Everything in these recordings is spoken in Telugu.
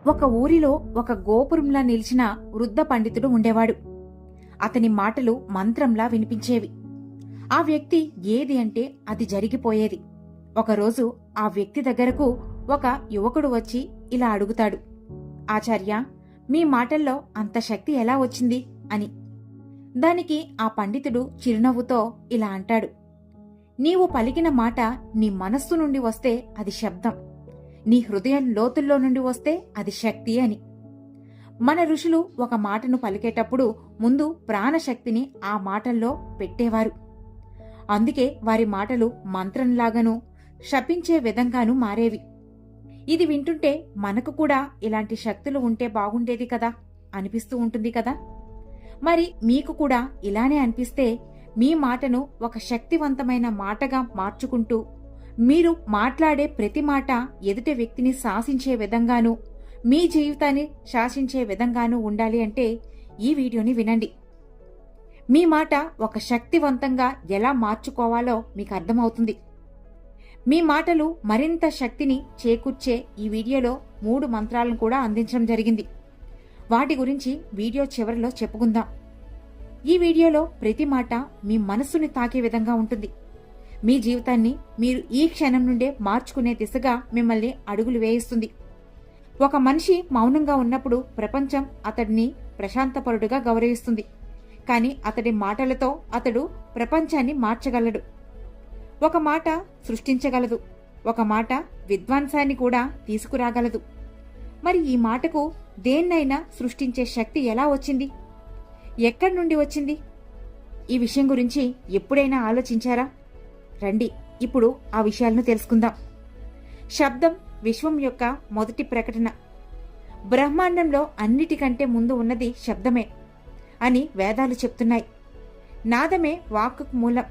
ఒక ఊరిలో ఒక గోపురంలా నిలిచిన వృద్ధ పండితుడు ఉండేవాడు. అతని మాటలు మంత్రంలా వినిపించేవి. ఆ వ్యక్తి ఏది అంటే అది జరిగిపోయేది. ఒకరోజు ఆ వ్యక్తి దగ్గరకు ఒక యువకుడు వచ్చి ఇలా అడుగుతాడు, ఆచార్య, మీ మాటల్లో అంత శక్తి ఎలా వచ్చింది అని. దానికి ఆ పండితుడు చిరునవ్వుతో ఇలా అంటాడు, నీవు పలికిన మాట నీ మనస్సు నుండి వస్తే అది శబ్దం, నీ హృదయం లోతుల్లో నుండి వస్తే అది శక్తి అని. మన ఋషులు ఒక మాటను పలికేటప్పుడు ముందు ప్రాణశక్తిని ఆ మాటల్లో పెట్టేవారు. అందుకే వారి మాటలు మంత్రంలాగాను శపించే విధంగానూ మారేవి. ఇది వింటుంటే మనకు కూడా ఇలాంటి శక్తులు ఉంటే బాగుండేది కదా అనిపిస్తూ ఉంటుంది కదా. మరి మీకు కూడా ఇలానే అనిపిస్తే మీ మాటను ఒక శక్తివంతమైన మాటగా మార్చుకుంటూ మీరు మాట్లాడే ప్రతి మాట ఎదుటి వ్యక్తిని శాసించే విధంగానూ మీ జీవితాన్ని శాసించే విధంగానూ ఉండాలి అంటే ఈ వీడియోని వినండి. మీ మాట ఒక శక్తివంతంగా ఎలా మార్చుకోవాలో మీకు అర్థమవుతుంది. మీ మాటలు మరింత శక్తిని చేకూర్చే ఈ వీడియోలో 3 మంత్రాలను కూడా అందించడం జరిగింది. వాటి గురించి వీడియో చివరిలో చెప్పుకుందాం. ఈ వీడియోలో ప్రతి మాట మీ మనస్సుని తాకే విధంగా ఉంటుంది. మీ జీవితాన్ని మీరు ఈ క్షణం నుండే మార్చుకునే దిశగా మిమ్మల్ని అడుగులు వేయిస్తుంది. ఒక మనిషి మౌనంగా ఉన్నప్పుడు ప్రపంచం అతడిని ప్రశాంతపరుడుగా గౌరవిస్తుంది. కానీ అతడి మాటలతో అతడు ప్రపంచాన్ని మార్చగలడు. ఒక మాట సృష్టించగలదు. ఒక మాట విధ్వంసాన్ని కూడా తీసుకురాగలదు. మరి ఈ మాటకు దేన్నైనా సృష్టించే శక్తి ఎలా వచ్చింది? ఎక్కడి నుండి వచ్చింది? ఈ విషయం గురించి ఎప్పుడైనా ఆలోచించారా? రండి, ఇప్పుడు ఆ విషయాలను తెలుసుకుందాం. శబ్దం విశ్వం యొక్క మొదటి ప్రకటన. బ్రహ్మాండంలో అన్నిటికంటే ముందు ఉన్నది శబ్దమే అని వేదాలు చెప్తున్నాయి. నాదమే వాక్కుకు మూలం.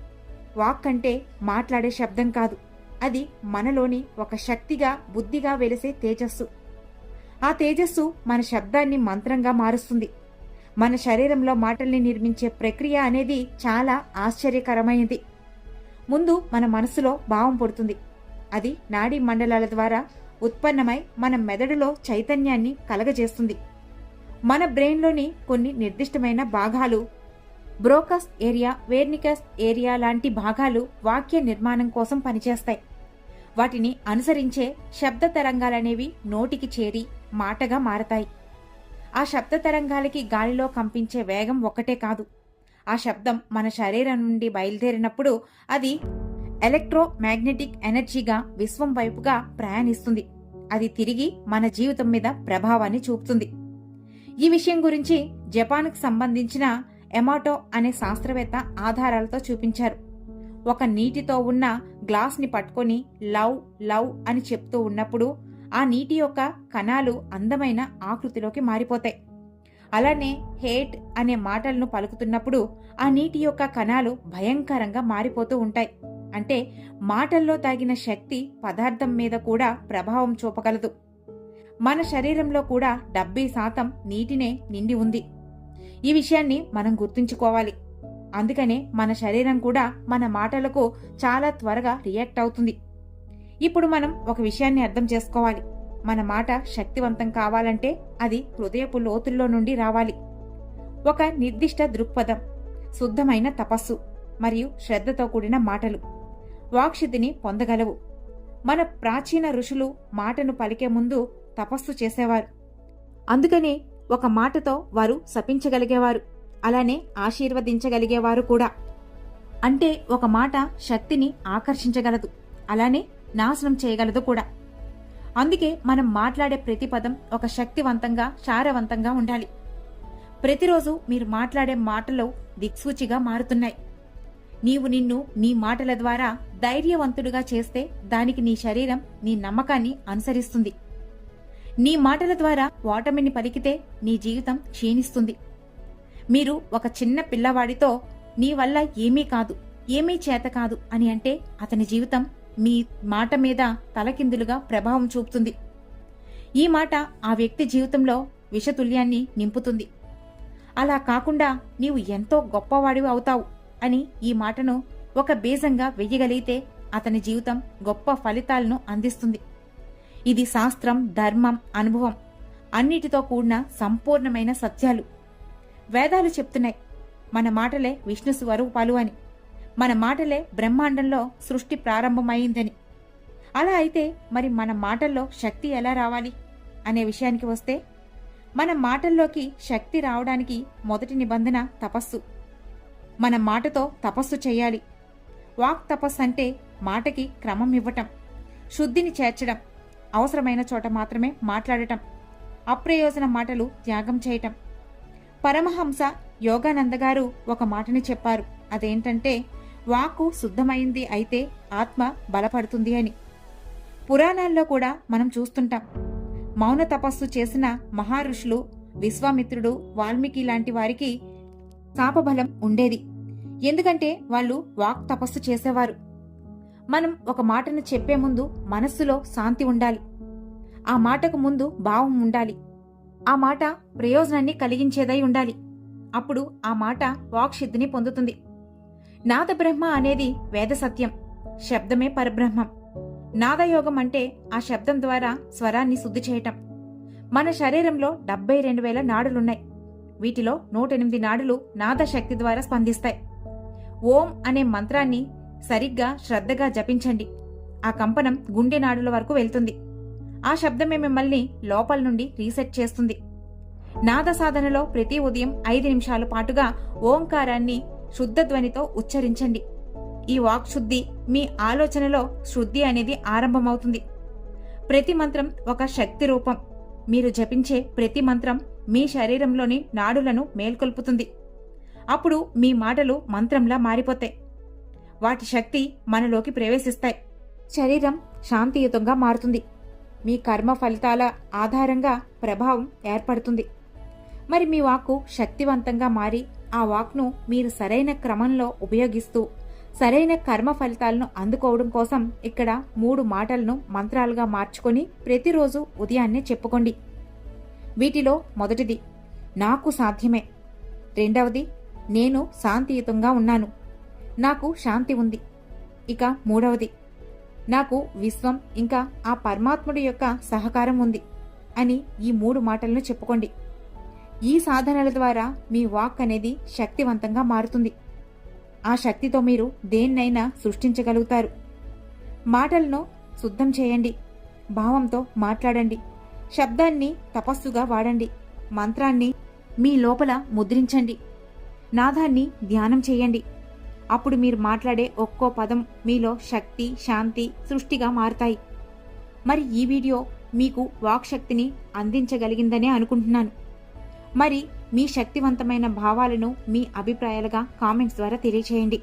వాక్ అంటే మాట్లాడే శబ్దం కాదు, అది మనలోని ఒక శక్తిగా, బుద్ధిగా వెలిసే తేజస్సు. ఆ తేజస్సు మన శబ్దాన్ని మంత్రంగా మారుస్తుంది. మన శరీరంలో మాటల్ని నిర్మించే ప్రక్రియ అనేది చాలా ఆశ్చర్యకరమైనది. ముందు మన మనసులో భావం పుడుతుంది. అది నాడీ మండలాల ద్వారా ఉత్పన్నమై మన మెదడులో చైతన్యాన్ని కలగజేస్తుంది. మన బ్రెయిన్లోని కొన్ని నిర్దిష్టమైన భాగాలు, బ్రోకస్ ఏరియా, వేర్నికస్ ఏరియా లాంటి భాగాలు వాక్య నిర్మాణం కోసం పనిచేస్తాయి. వాటిని అనుసరించే శబ్ద తరంగాలనేవి నోటికి చేరి మాటగా మారతాయి. ఆ శబ్ద తరంగాలకి గాలిలో కంపించే వేగం ఒక్కటే కాదు. ఆ శబ్దం మన శరీరం నుండి బయలుదేరినప్పుడు అది ఎలక్ట్రోమాగ్నెటిక్ ఎనర్జీగా విశ్వం వైపుగా ప్రయాణిస్తుంది. అది తిరిగి మన జీవితం మీద ప్రభావాన్ని చూపుతుంది. ఈ విషయం గురించి జపాన్కు సంబంధించిన ఎమాటో అనే శాస్త్రవేత్త ఆధారాలతో చూపించారు. ఒక నీటితో ఉన్న గ్లాస్ని పట్టుకొని లవ్ లవ్ అని చెప్తూ ఉన్నప్పుడు ఆ నీటి యొక్క కణాలు అందమైన ఆకృతిలోకి మారిపోతాయి. అలానే హేట్ అనే మాటలను పలుకుతున్నప్పుడు ఆ నీటి యొక్క కణాలు భయంకరంగా మారిపోతూ ఉంటాయి. అంటే మాటల్లో దాగిన శక్తి పదార్థం మీద కూడా ప్రభావం చూపగలదు. మన శరీరంలో కూడా 70% నీటినే నిండి ఉంది. ఈ విషయాన్ని మనం గుర్తుంచుకోవాలి. అందుకనే మన శరీరం కూడా మన మాటలకు చాలా త్వరగా రియాక్ట్ అవుతుంది. ఇప్పుడు మనం ఒక విషయాన్ని అర్థం చేసుకోవాలి. మన మాట శక్తివంతం కావాలంటే అది హృదయపు లోతుల్లో నుండి రావాలి. ఒక నిర్దిష్ట దృక్పథం, శుద్ధమైన తపస్సు మరియు శ్రద్ధతో కూడిన మాటలు వాక్శుద్ధిని పొందగలవు. మన ప్రాచీన ఋషులు మాటను పలికే ముందు తపస్సు చేసేవారు. అందుకనే ఒక మాటతో వారు శపించగలిగేవారు, అలానే ఆశీర్వదించగలిగేవారు కూడా. అంటే ఒక మాట శక్తిని ఆకర్షించగలదు, అలానే నాశనం చేయగలదు కూడా. అందుకే మనం మాట్లాడే ప్రతి పదం ఒక శక్తివంతంగా, సారవంతంగా ఉండాలి. ప్రతిరోజు మీరు మాట్లాడే మాటలు దిక్సూచిగా మారుతున్నాయి. నీవు నిన్ను నీ మాటల ద్వారా ధైర్యవంతుడిగా చేస్తే దానికి నీ శరీరం నీ నమ్మకాన్ని అనుసరిస్తుంది. నీ మాటల ద్వారా ఓటమిని పలికితే నీ జీవితం క్షీణిస్తుంది. మీరు ఒక చిన్న పిల్లవాడితో నీ వల్ల ఏమీ కాదు, ఏమీ చేత కాదు అని అంటే అతని జీవితం మీ మాట మీద తలకిందులుగా ప్రభావం చూపుతుంది. ఈ మాట ఆ వ్యక్తి జీవితంలో విషతుల్యాన్ని నింపుతుంది. అలా కాకుండా నీవు ఎంతో గొప్పవాడివి అవుతావు అని ఈ మాటను ఒక బీజంగా వెయ్యగలిగితే అతని జీవితం గొప్ప ఫలితాలను అందిస్తుంది. ఇది శాస్త్రం, ధర్మం, అనుభవం అన్నిటితో కూడిన సంపూర్ణమైన సత్యాలు. వేదాలు చెప్తున్నాయి మన మాటలే విష్ణు స్వరూపాలు అని, మన మాటలే బ్రహ్మాండంలో సృష్టి ప్రారంభమైందని. అలా అయితే మరి మన మాటల్లో శక్తి ఎలా రావాలి అనే విషయానికి వస్తే, మన మాటల్లోకి శక్తి రావడానికి మొదటి నిబంధన తపస్సు. మన మాటతో తపస్సు చేయాలి. వాక్ తపస్సు అంటే మాటకి క్రమం ఇవ్వటం, శుద్ధిని చేర్చడం, అవసరమైన చోట మాత్రమే మాట్లాడటం, అప్రయోజన మాటలు త్యాగం చేయటం. పరమహంస యోగానంద గారు ఒక మాటని చెప్పారు. అదేంటంటే, వాక్కు శుద్ధమైంది అయితే ఆత్మ బలపడుతుంది అని. పురాణాల్లో కూడా మనం చూస్తుంటాం. మౌన తపస్సు చేసిన మహారుషులు, విశ్వామిత్రుడు, వాల్మీకి లాంటి వారికి శాపబలం ఉండేది. ఎందుకంటే వాళ్ళు వాక్ తపస్సు చేసేవారు. మనం ఒక మాటను చెప్పే ముందు మనస్సులో శాంతి ఉండాలి. ఆ మాటకు ముందు భావం ఉండాలి. ఆ మాట ప్రయోజనాన్ని కలిగించేదై ఉండాలి. అప్పుడు ఆ మాట వాక్సిద్ధిని పొందుతుంది. నాదబ్రహ్మ అనేది వేద సత్యం. శబ్దమే పరబ్రహ్మం. నాదయోగం అంటే ఆ శబ్దం ద్వారా స్వరాన్ని శుద్ధి చేయటం. మన శరీరంలో 72,000 నాడులున్నాయి. వీటిలో 108 నాడులు నాదశక్తి ద్వారా స్పందిస్తాయి. ఓం అనే మంత్రాన్ని సరిగ్గా శ్రద్ధగా జపించండి. ఆ కంపనం గుండె నాడుల వరకు వెళ్తుంది. ఆ శబ్దమే మిమ్మల్ని లోపల నుండి రీసెట్ చేస్తుంది. నాద సాధనలో ప్రతి ఉదయం 5 నిమిషాల పాటుగా ఓంకారాన్ని శుద్ధ ధ్వనితో ఉచ్చరించండి. ఈ వాక్ శుద్ధి మీ ఆలోచనలో శుద్ధి అనేది ఆరంభమవుతుంది. ప్రతి మంత్రం ఒక శక్తి రూపం. మీరు జపించే ప్రతి మంత్రం మీ శరీరంలోని నాడులను మేల్కొల్పుతుంది. అప్పుడు మీ మాటలు మంత్రంలా మారిపోతాయి. వాటి శక్తి మనలోకి ప్రవేశిస్తాయి. శరీరం శాంతియుతంగా మారుతుంది. మీ కర్మ ఫలితాల ఆధారంగా ప్రభావం ఏర్పడుతుంది. మరి మీ వాక్కు శక్తివంతంగా మారి ఆ వాక్ను మీరు సరైన క్రమంలో ఉపయోగిస్తూ సరైన కర్మ ఫలితాలను అందుకోవడం కోసం ఇక్కడ 3 మాటలను మంత్రాలుగా మార్చుకొని ప్రతిరోజు ఉదయాన్నే చెప్పుకోండి. వీటిలో మొదటిది నాకు సాధ్యమే, రెండవది నేను శాంతియుతంగా ఉన్నాను, నాకు శాంతి ఉంది, ఇక మూడవది నాకు విశ్వం ఇంకా ఆ పరమాత్ముడి యొక్క సహకారం ఉంది అని ఈ 3 మాటలను చెప్పుకోండి. ఈ సాధనల ద్వారా మీ వాక్ అనేది శక్తివంతంగా మారుతుంది. ఆ శక్తితో మీరు దేన్నైనా సృష్టించగలుగుతారు. మాటలను శుద్ధం చేయండి. భావంతో మాట్లాడండి. శబ్దాన్ని తపస్సుగా వాడండి. మంత్రాన్ని మీ లోపల ముద్రించండి. నాదాన్ని ధ్యానం చేయండి. అప్పుడు మీరు మాట్లాడే ఒక్కో పదం మీలో శక్తి, శాంతి, సృష్టిగా మారుతాయి. మరి ఈ వీడియో మీకు వాక్ శక్తిని అందించగలిగిందనే అనుకుంటున్నాను. మరి మీ శక్తివంతమైన భావాలను మీ అభిప్రాయాలుగా కామెంట్స్ ద్వారా తెలియచేయండి.